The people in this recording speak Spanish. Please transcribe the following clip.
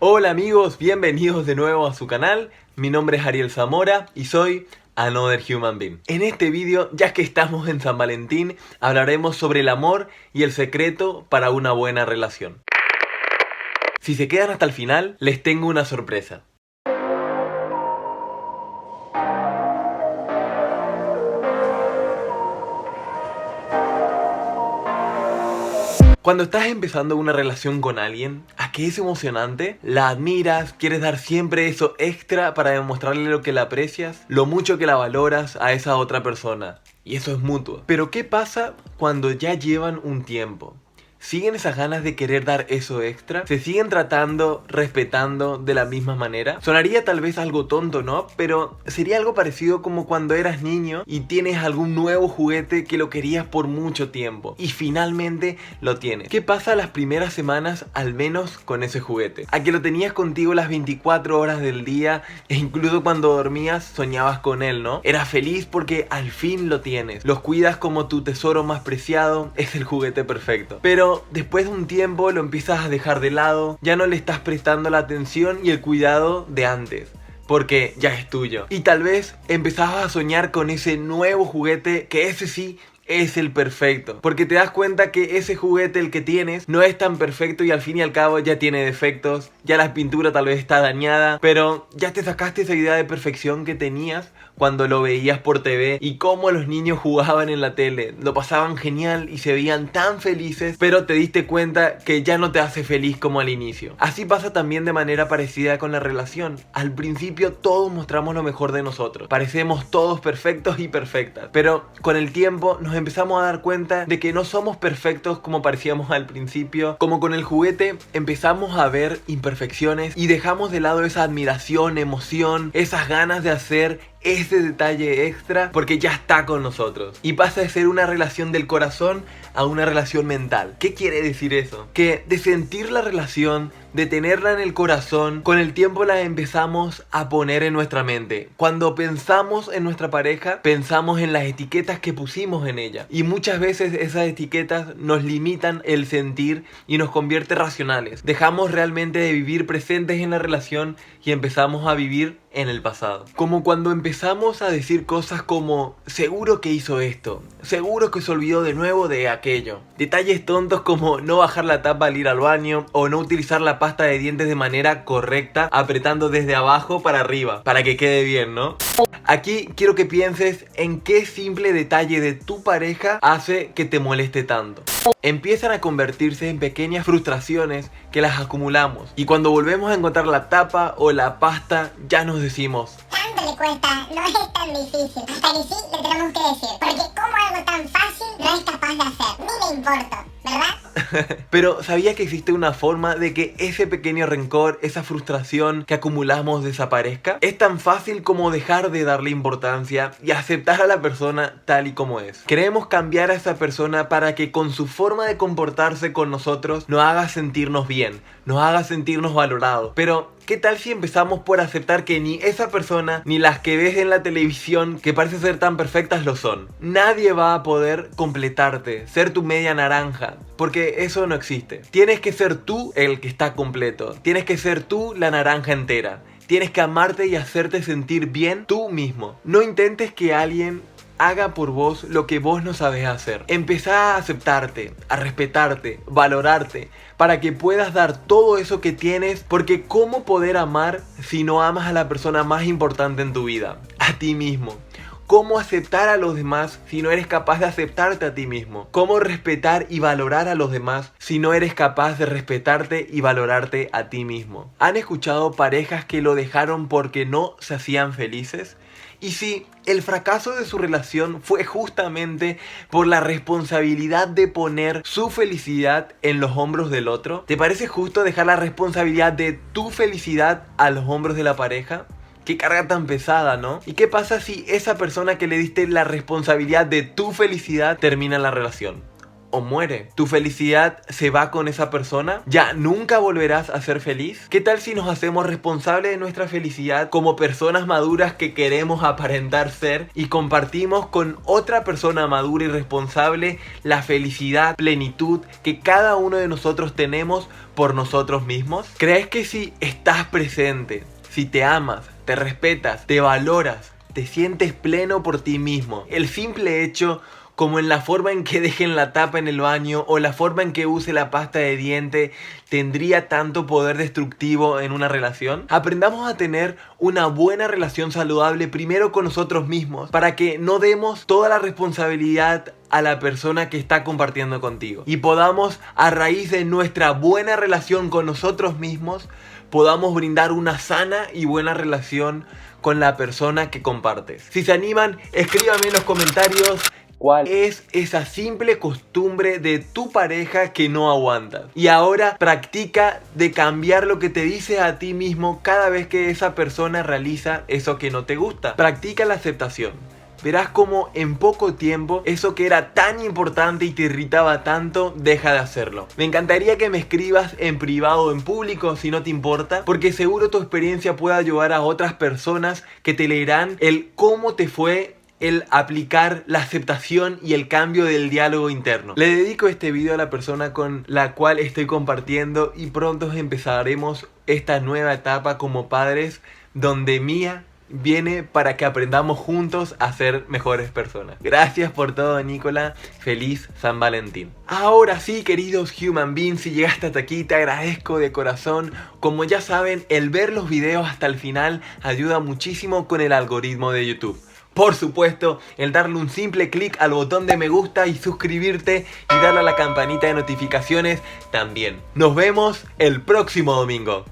Hola amigos, bienvenidos de nuevo a su canal. Mi nombre es Ariel Zamora y soy Another Human Being. En este vídeo, ya que estamos en San Valentín, hablaremos sobre el amor y el secreto para una buena relación. Si se quedan hasta el final, les tengo una sorpresa. Cuando estás empezando una relación con alguien, ¿a qué es emocionante? La admiras, quieres dar siempre eso extra para demostrarle lo que la aprecias, lo mucho que la valoras a esa otra persona. Y eso es mutuo. Pero ¿qué pasa cuando ya llevan un tiempo? ¿Siguen esas ganas de querer dar eso extra? ¿Se siguen tratando, respetando de la misma manera? Sonaría tal vez algo tonto, ¿no? Pero sería algo parecido como cuando eras niño y tienes algún nuevo juguete que lo querías por mucho tiempo y finalmente lo tienes. ¿Qué pasa las primeras semanas al menos con ese juguete? A que lo tenías contigo las 24 horas del día e incluso cuando dormías soñabas con él, ¿no? Eras feliz porque al fin lo tienes. Los cuidas como tu tesoro más preciado, es el juguete perfecto. Pero después de un tiempo lo empiezas a dejar de lado, ya no le estás prestando la atención y el cuidado de antes, porque ya es tuyo. Y tal vez empezabas a soñar con ese nuevo juguete, que ese sí es el perfecto, porque te das cuenta que ese juguete, el que tienes, no es tan perfecto y al fin y al cabo ya tiene defectos, ya la pintura tal vez está dañada, pero ya te sacaste esa idea de perfección que tenías cuando lo veías por TV y cómo los niños jugaban en la tele, lo pasaban genial y se veían tan felices, pero te diste cuenta que ya no te hace feliz como al inicio. Así pasa también de manera parecida con la relación. Al principio todos mostramos lo mejor de nosotros, parecemos todos perfectos y perfectas, pero con el tiempo nos empezamos a dar cuenta de que no somos perfectos como parecíamos al principio. Como con el juguete empezamos a ver imperfecciones y dejamos de lado esa admiración, emoción, esas ganas de hacer ese detalle extra porque ya está con nosotros y pasa de ser una relación del corazón a una relación mental. ¿Qué quiere decir eso? Que de sentir la relación, de tenerla en el corazón, con el tiempo la empezamos a poner en nuestra mente. Cuando pensamos en nuestra pareja, pensamos en las etiquetas que pusimos en ella y muchas veces esas etiquetas nos limitan el sentir y nos convierte racionales. Dejamos realmente de vivir presentes en la relación y empezamos a vivir en el pasado. Como cuando empezamos a decir cosas como seguro que hizo esto, seguro que se olvidó de nuevo de aquello. Detalles tontos como no bajar la tapa al ir al baño o no utilizar la pasta de dientes de manera correcta apretando desde abajo para arriba para que quede bien, ¿no? Aquí quiero que pienses en qué simple detalle de tu pareja hace que te moleste tanto. Empiezan a convertirse en pequeñas frustraciones que las acumulamos y cuando volvemos a encontrar la tapa o la pasta ya nos decimos tanto le cuesta, no es tan difícil. Hasta que sí le tenemos que decir, porque como algo tan fácil no es capaz de hacer, ni le importa, ¿verdad? Pero ¿sabía que existe una forma de que ese pequeño rencor, esa frustración que acumulamos desaparezca? Es tan fácil como dejar de darle importancia y aceptar a la persona tal y como es. Queremos cambiar a esa persona para que con su forma de comportarse con nosotros nos haga sentirnos bien, nos haga sentirnos valorados. Pero ¿qué tal si empezamos por aceptar que ni esa persona ni las que ves en la televisión que parecen ser tan perfectas lo son? Nadie va a poder completarte, ser tu media naranja, porque eso no existe. Tienes que ser tú el que está completo, tienes que ser tú la naranja entera. Tienes que amarte y hacerte sentir bien tú mismo. No intentes que alguien haga por vos lo que vos no sabés hacer. Empezá a aceptarte, a respetarte, valorarte, para que puedas dar todo eso que tienes, porque ¿cómo poder amar si no amas a la persona más importante en tu vida? A ti mismo. ¿Cómo aceptar a los demás si no eres capaz de aceptarte a ti mismo? ¿Cómo respetar y valorar a los demás si no eres capaz de respetarte y valorarte a ti mismo? ¿Han escuchado parejas que lo dejaron porque no se hacían felices? Y si el fracaso de su relación fue justamente por la responsabilidad de poner su felicidad en los hombros del otro, ¿te parece justo dejar la responsabilidad de tu felicidad a los hombros de la pareja? Qué carga tan pesada, ¿no? ¿Y qué pasa si esa persona que le diste la responsabilidad de tu felicidad termina la relación? o muere. ¿Tu felicidad se va con esa persona? ¿Ya nunca volverás a ser feliz? ¿Qué tal si nos hacemos responsables de nuestra felicidad como personas maduras que queremos aparentar ser y compartimos con otra persona madura y responsable la felicidad, plenitud que cada uno de nosotros tenemos por nosotros mismos? ¿Crees que si estás presente, si te amas, te respetas, te valoras, te sientes pleno por ti mismo, el simple hecho, como en la forma en que dejen la tapa en el baño o la forma en que use la pasta de diente, tendría tanto poder destructivo en una relación? Aprendamos a tener una buena relación saludable primero con nosotros mismos, para que no demos toda la responsabilidad a la persona que está compartiendo contigo y podamos, a raíz de nuestra buena relación con nosotros mismos, podamos brindar una sana y buena relación con la persona que compartes. Si se animan, escríbanme en los comentarios ¿cuál es esa simple costumbre de tu pareja que no aguantas? Y ahora practica de cambiar lo que te dices a ti mismo cada vez que esa persona realiza eso que no te gusta. Practica la aceptación. Verás cómo en poco tiempo eso que era tan importante y te irritaba tanto deja de hacerlo. Me encantaría que me escribas en privado o en público si no te importa, porque seguro tu experiencia puede ayudar a otras personas que te leerán el cómo te fue el aplicar la aceptación y el cambio del diálogo interno. Le dedico este video a la persona con la cual estoy compartiendo y pronto empezaremos esta nueva etapa como padres, donde Mía viene para que aprendamos juntos a ser mejores personas. Gracias por todo, Nicola. Feliz San Valentín. Ahora sí, queridos human beings, si llegaste hasta aquí te agradezco de corazón. Como ya saben, el ver los videos hasta el final ayuda muchísimo con el algoritmo de YouTube. Por supuesto, el darle un simple clic al botón de me gusta y suscribirte y darle a la campanita de notificaciones también. Nos vemos el próximo domingo.